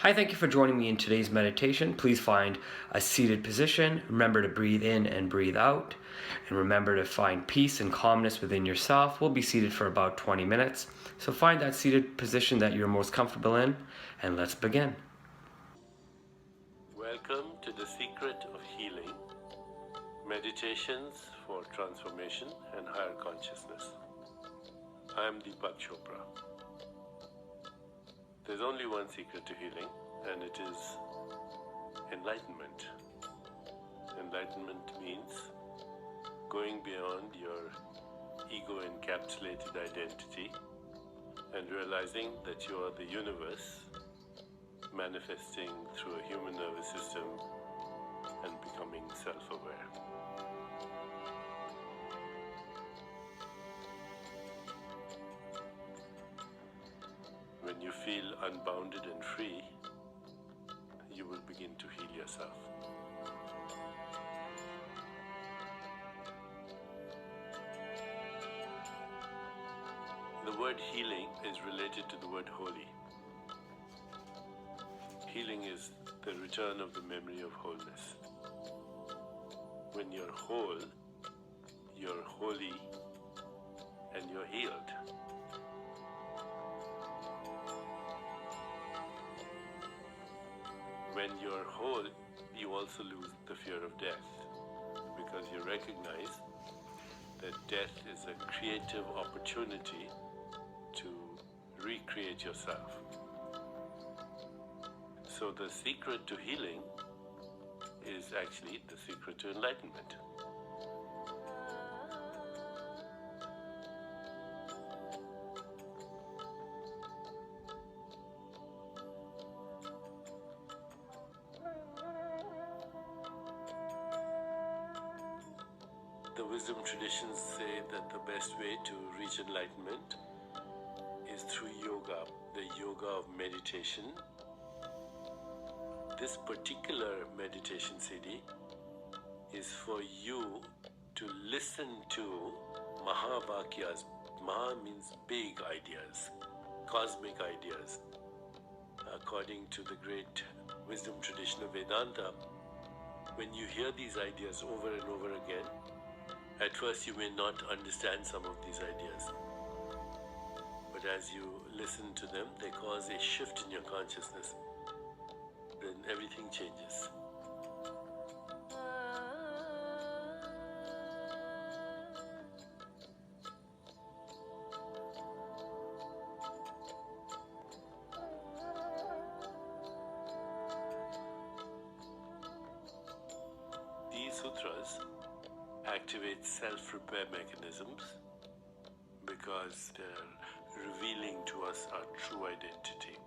Hi, thank you for joining me in today's meditation. Please find a seated position. Remember to breathe in and breathe out. And remember to find peace and calmness within yourself. We'll be seated for about 20 minutes. So find that seated position that you're most comfortable in, and let's begin. Welcome to the Secret of Healing, Meditations for Transformation and Higher Consciousness. I am Deepak Chopra. There's only one secret to healing, and it is enlightenment. Enlightenment means going beyond your ego-encapsulated identity and realizing that you are the universe manifesting through a human nervous system and becoming self-aware. When you feel unbounded and free, you will begin to heal yourself. The word healing is related to the word holy. Healing is the return of the memory of wholeness. When you're whole, you're holy, and you're healed. When you're whole, you also lose the fear of death, because you recognize that death is a creative opportunity to recreate yourself. So the secret to healing is actually the secret to enlightenment. The wisdom traditions say that the best way to reach enlightenment is through yoga, the yoga of meditation. This particular meditation CD is for you to listen to Mahavakyas. Maha means big ideas, cosmic ideas. According to the great wisdom tradition of Vedanta, when you hear these ideas over and over again, at first you may not understand some of these ideas. But as you listen to them, they cause a shift in your consciousness. Then everything changes. These sutras activate self-repair mechanisms because they're revealing to us our true identity.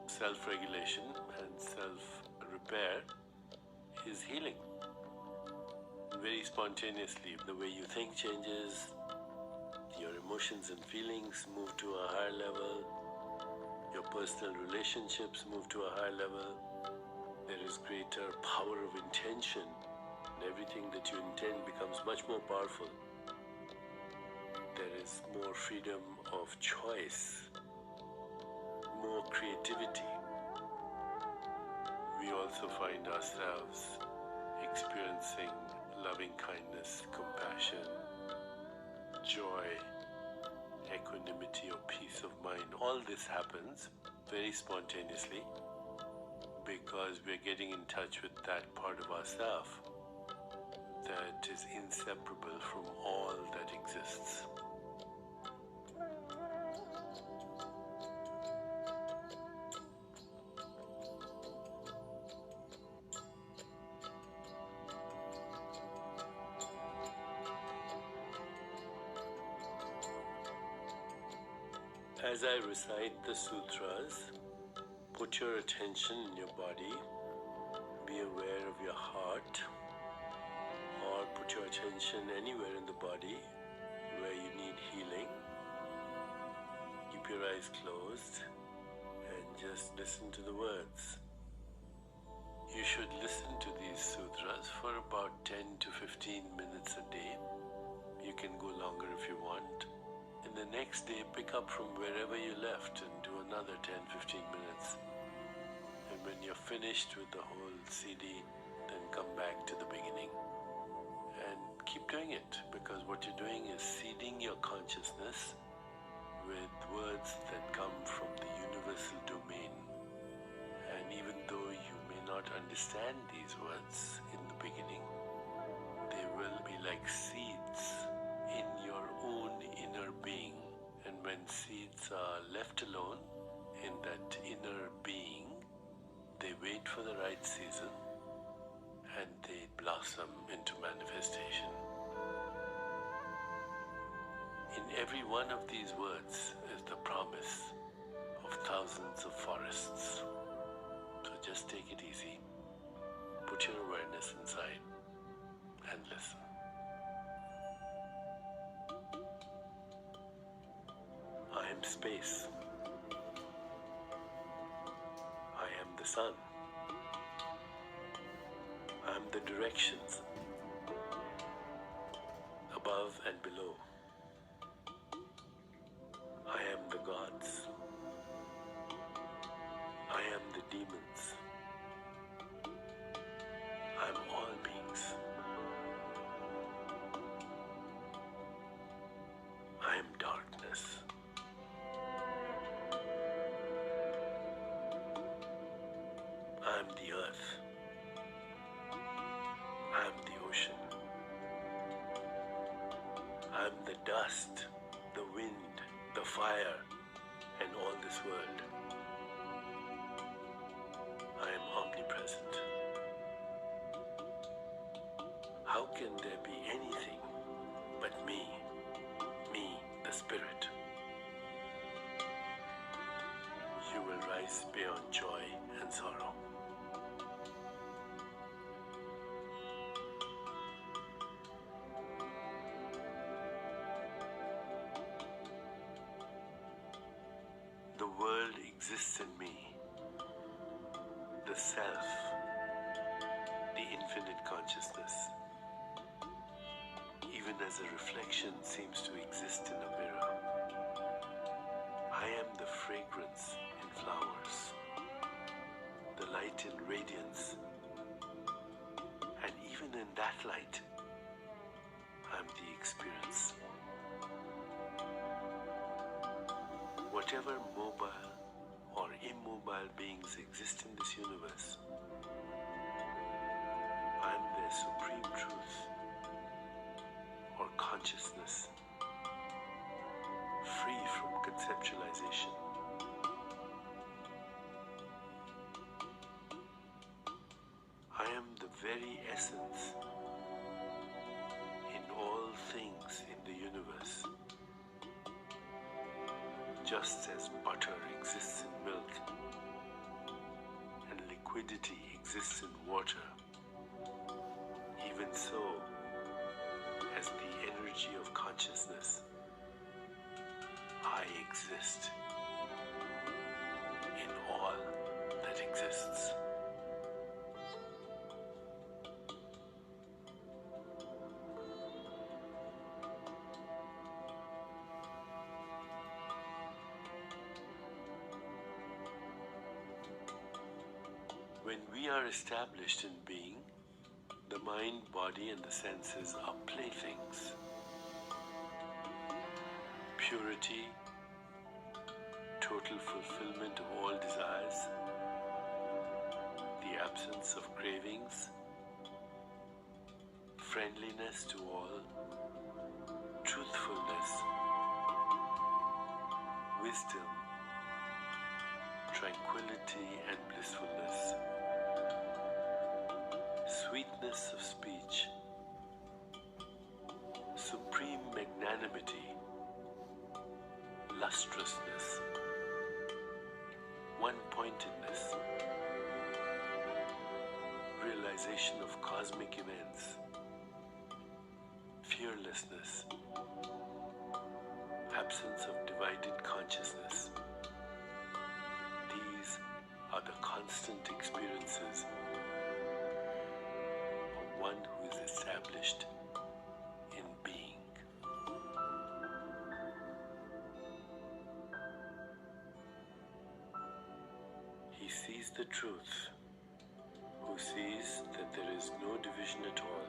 Self-regulation and self-repair is healing. Very spontaneously, the way you think changes, your emotions and feelings move to a higher level, your personal relationships move to a higher level, there is greater power of intention, and everything that you intend becomes much more powerful. There is more freedom of choice, more creativity. We also find ourselves experiencing loving kindness, compassion, joy, equanimity or peace of mind. All this happens very spontaneously because we're getting in touch with that part of ourselves that is inseparable from all that exists. As I recite the sutras, put your attention in your body, be aware of your heart, or put your attention anywhere in the body where you need healing. Keep your eyes closed and just listen to the words. You should listen to these sutras for about 10 to 15 minutes a day. You can go longer if you want. And the next day, pick up from wherever you left and do another 10-15 minutes. And when you're finished with the whole CD, then come back to the beginning. And keep doing it, because what you're doing is seeding your consciousness with words that come from the universal domain. And even though you may not understand these words in the beginning, they will be like seeds in your own inner being. And when seeds are left alone in that inner being, they wait for the right season and they blossom into manifestation. In every one of these words is the promise of thousands of forests. So just take it easy, put your awareness inside and listen. I am space. I am the sun. I am the directions above and below. I am the gods. I am the demons. I am all beings. I am darkness. I am the earth. I am the ocean. I am the dust, the wind, the fire, and all this world. I am omnipresent. How can there be anything but me, the Spirit? You will rise beyond joy and sorrow. The world exists in me, the self, the infinite consciousness. Even as a reflection seems to exist in a mirror, I am the fragrance in flowers, the light in radiance, and even in that light, I'm the experience. Whatever mobile or immobile beings exist in this universe, I am their supreme truth or consciousness, free from conceptualization. I am the very essence in all things in the universe. Just as butter exists in milk and liquidity exists in water, even so, as the energy of consciousness, I exist in all that exists. When we are established in being, the mind, body, and the senses are playthings. Purity, total fulfillment of all desires, the absence of cravings, friendliness to all, truthfulness, wisdom, tranquility and blissfulness, sweetness of speech, supreme magnanimity, lustrousness, one-pointedness, realization of cosmic events, fearlessness, absence of divided consciousness. These are the constant experiences of one who is established in being. sees the truth, who sees that there is no division at all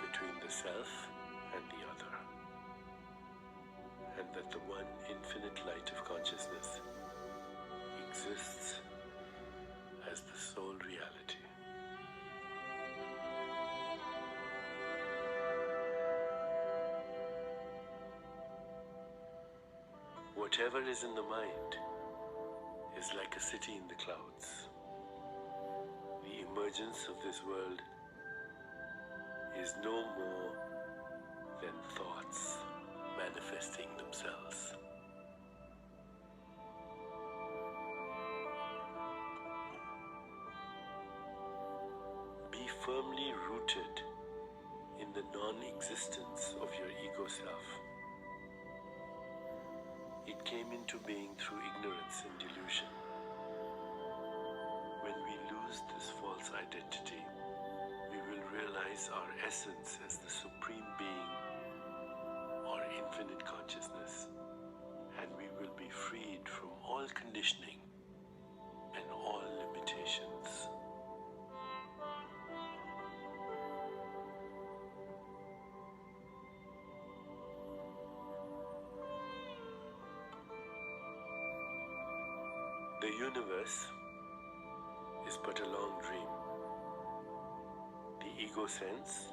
between the self and the other, and that the one infinite light of consciousness exists as the sole reality. Whatever is in the mind is like a city in the clouds. The emergence of this world is no more than thoughts manifesting themselves. Be firmly rooted in the non-existence of your ego self. It came into being through ignorance and delusion. When we lose this false identity, we will realize our essence as the Supreme Being or infinite consciousness, and we will be freed from all conditioning and all limitations. The universe is but a long dream. The ego sense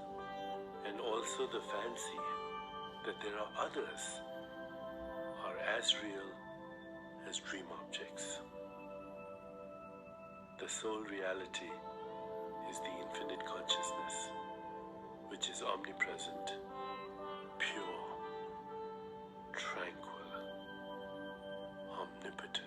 and also the fancy that there are others are as real as dream objects. The sole reality is the infinite consciousness, which is omnipresent, pure, tranquil, omnipotent.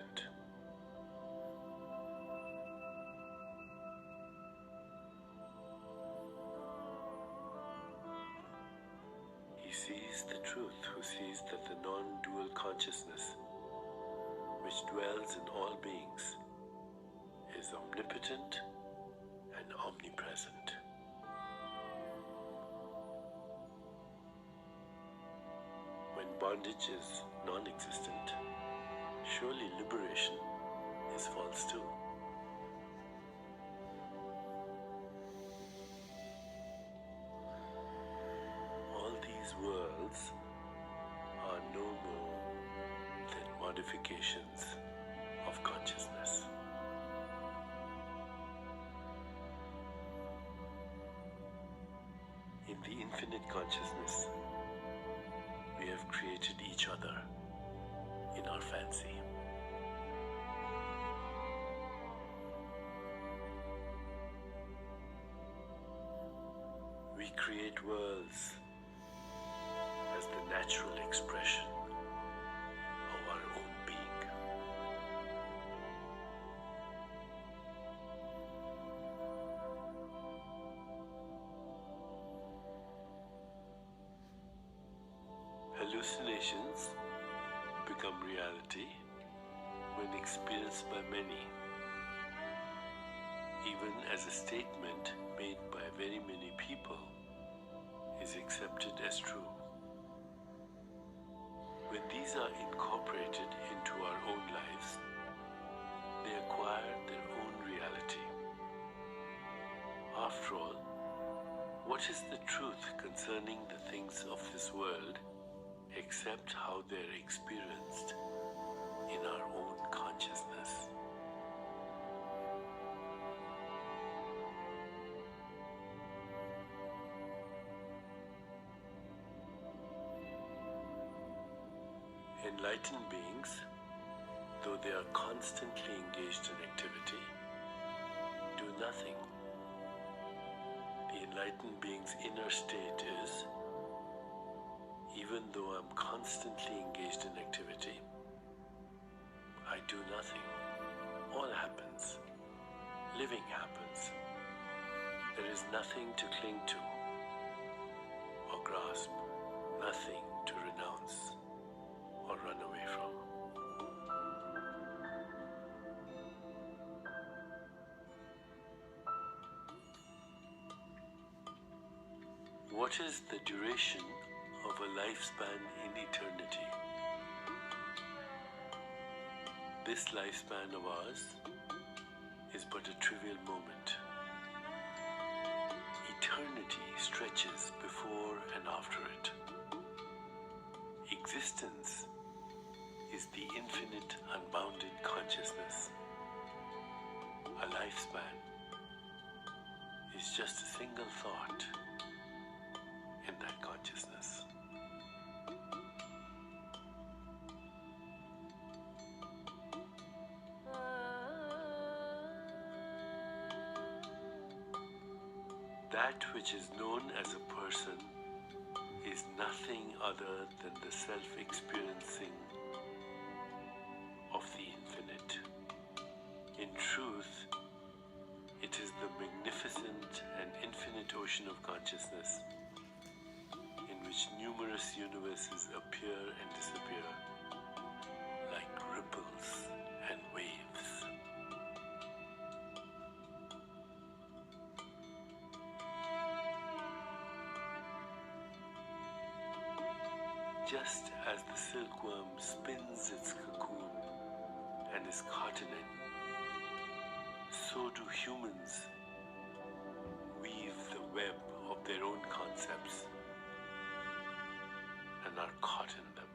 He sees the truth, who sees that the non-dual consciousness, which dwells in all beings, is omnipotent and omnipresent. When bondage is non-existent, surely liberation is false too. All these worlds are no more than modifications of consciousness. In the infinite consciousness, we have created each other in our fancy. We create worlds as the natural expression of our own being. Hallucinations become reality when experienced by many, even as a statement made by very many people is accepted as true. When these are incorporated into our own lives, they acquire their own reality. After all, what is the truth concerning the things of this world except how they're experienced in our own consciousness? Enlightened beings, though they are constantly engaged in activity, do nothing. The enlightened being's inner state is, even though I'm constantly engaged in activity, I do nothing. All happens. Living happens. There is nothing to cling to or grasp, nothing to renounce or run away from. What is the duration of a lifespan in eternity? This lifespan of ours is but a trivial moment. Eternity stretches before and after it. Existence is the infinite, unbounded consciousness. A lifespan is just a single thought in that consciousness. That which is known as a person is nothing other than the self-experiencing of the infinite. In truth, it is the magnificent and infinite ocean of consciousness in which numerous universes appear and disappear like ripples and waves. Just as the silkworm spins its cocoon and is caught in it, so do humans weave the web of their own concepts and are caught in them.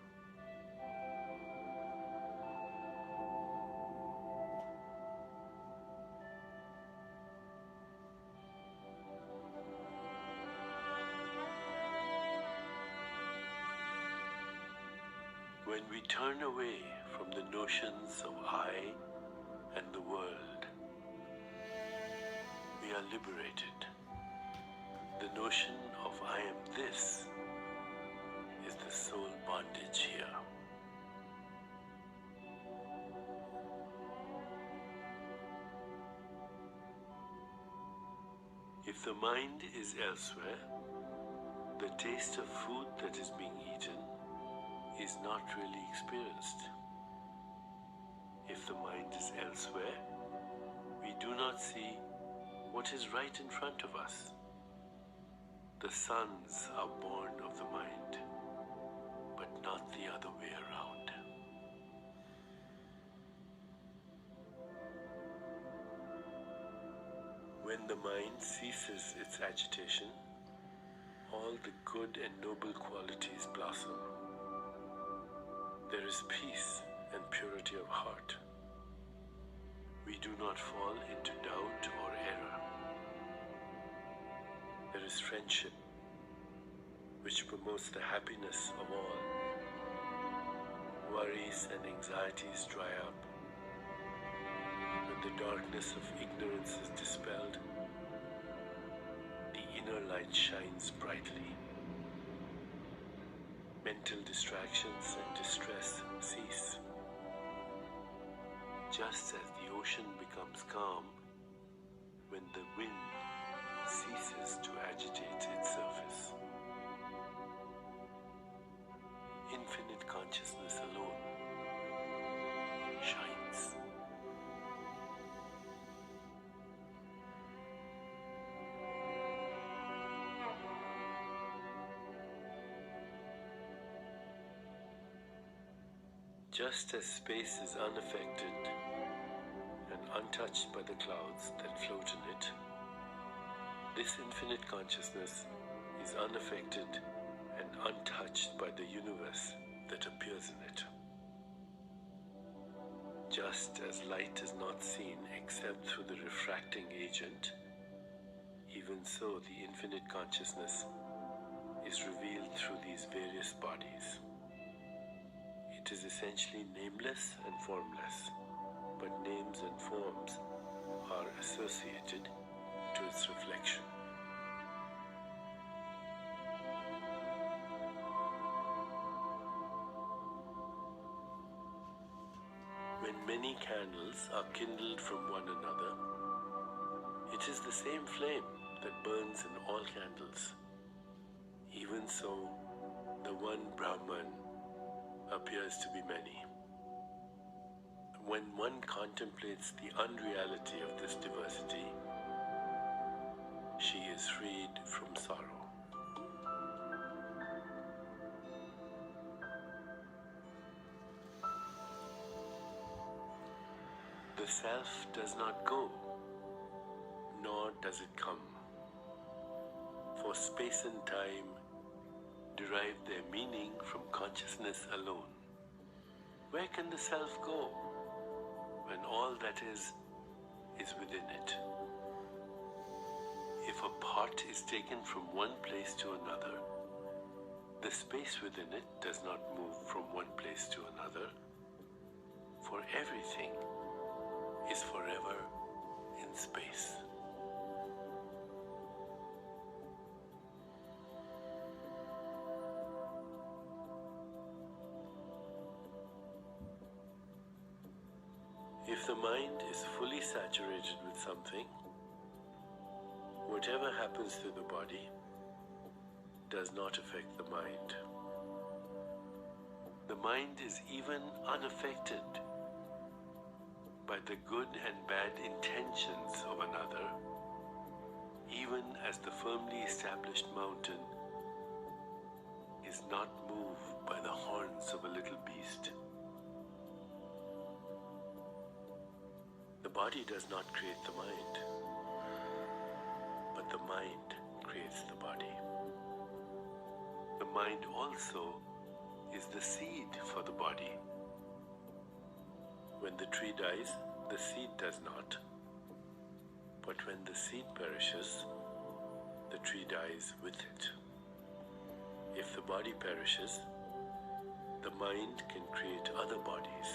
When we turn away from the notions of I and the world, we are liberated. The notion of I am this is the sole bondage here. If the mind is elsewhere, the taste of food that is being eaten is not really experienced. If the mind is elsewhere, we do not see what is right in front of us. The sons are born of the mind, but not the other way around. When the mind ceases its agitation, all the good and noble qualities blossom. There is peace and purity of heart. We do not fall into doubt or error. There is friendship, which promotes the happiness of all. Worries and anxieties dry up. When the darkness of ignorance is dispelled, the inner light shines brightly. Mental distractions and distress cease. Just as the ocean becomes calm when the wind ceases to agitate its surface. Infinite consciousness alone shines. Just as space is unaffected and untouched by the clouds that float in it, this infinite consciousness is unaffected and untouched by the universe that appears in it. Just as light is not seen except through the refracting agent, even so the infinite consciousness is revealed through these various bodies. It is essentially nameless and formless, but names and forms are associated to its reflection. When many candles are kindled from one another, it is the same flame that burns in all candles. Even so, the one Brahman appears to be many. When one contemplates the unreality of this diversity, she is freed from sorrow. self does not go, nor does it come. For space and time derive their meaning from consciousness alone. Where can the self go when all that is within it? If a part is taken from one place to another, the space within it does not move from one place to another, for everything is forever in space. If the mind is fully saturated with something, whatever happens to the body does not affect the mind. The mind is even unaffected by the good and bad intentions of another, even as the firmly established mountain is not moved by the horns of a little beast. The body does not create the mind, but the mind creates the body. The mind also is the seed for the body. When the tree dies, the seed does not. But when the seed perishes, the tree dies with it. If the body perishes, the mind can create other bodies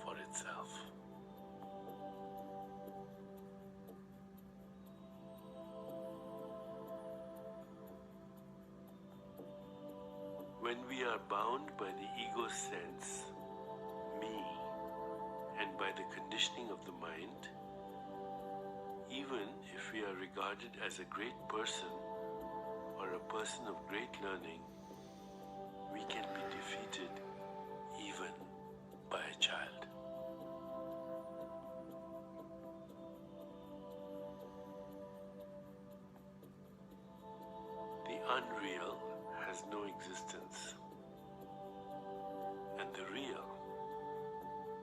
for itself. When we are bound by the ego's sense, me, and by the conditioning of the mind, even if we are regarded as a great person or a person of great learning, we can be defeated even by a child. The unreal has no existence, and the real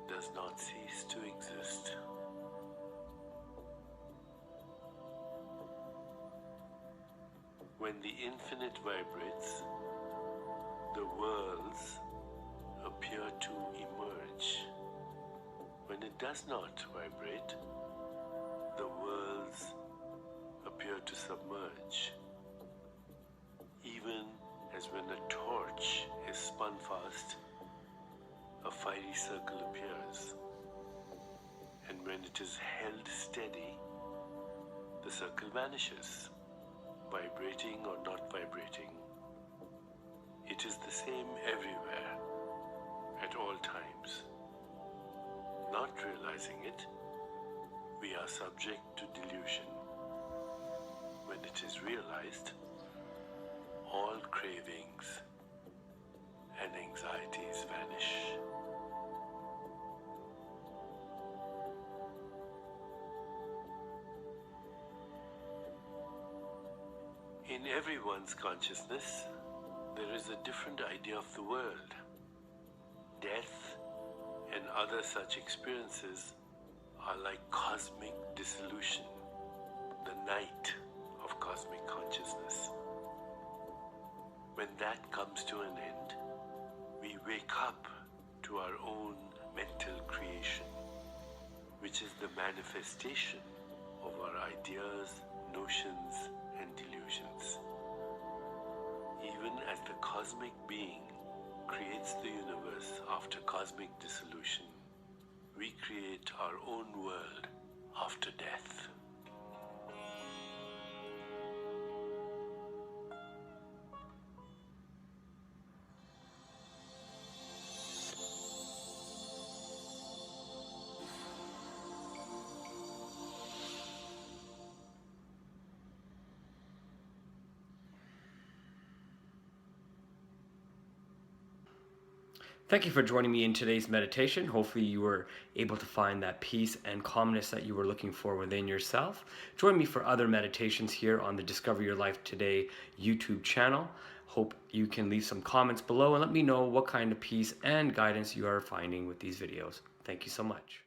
does not cease to exist. When the infinite vibrates, the worlds appear to emerge. When it does not vibrate, the worlds appear to submerge. Even as when a torch is spun fast, a fiery circle appears, and when it is held steady, the circle vanishes, vibrating or not vibrating. It is the same everywhere, at all times. Not realizing it, we are subject to delusion. When it is realized, all cravings and anxieties vanish. In everyone's consciousness, there is a different idea of the world. Death and other such experiences are like cosmic dissolution, the night of cosmic consciousness. When that comes to an end, we wake up to our own mental creation, which is the manifestation of our ideas, notions, and delusions. Even as the cosmic being creates the universe after cosmic dissolution, we create our own world after death. Thank you for joining me in today's meditation. Hopefully you were able to find that peace and calmness that you were looking for within yourself. Join me for other meditations here on the Discover Your Life Today YouTube channel. Hope you can leave some comments below and let me know what kind of peace and guidance you are finding with these videos. Thank you so much.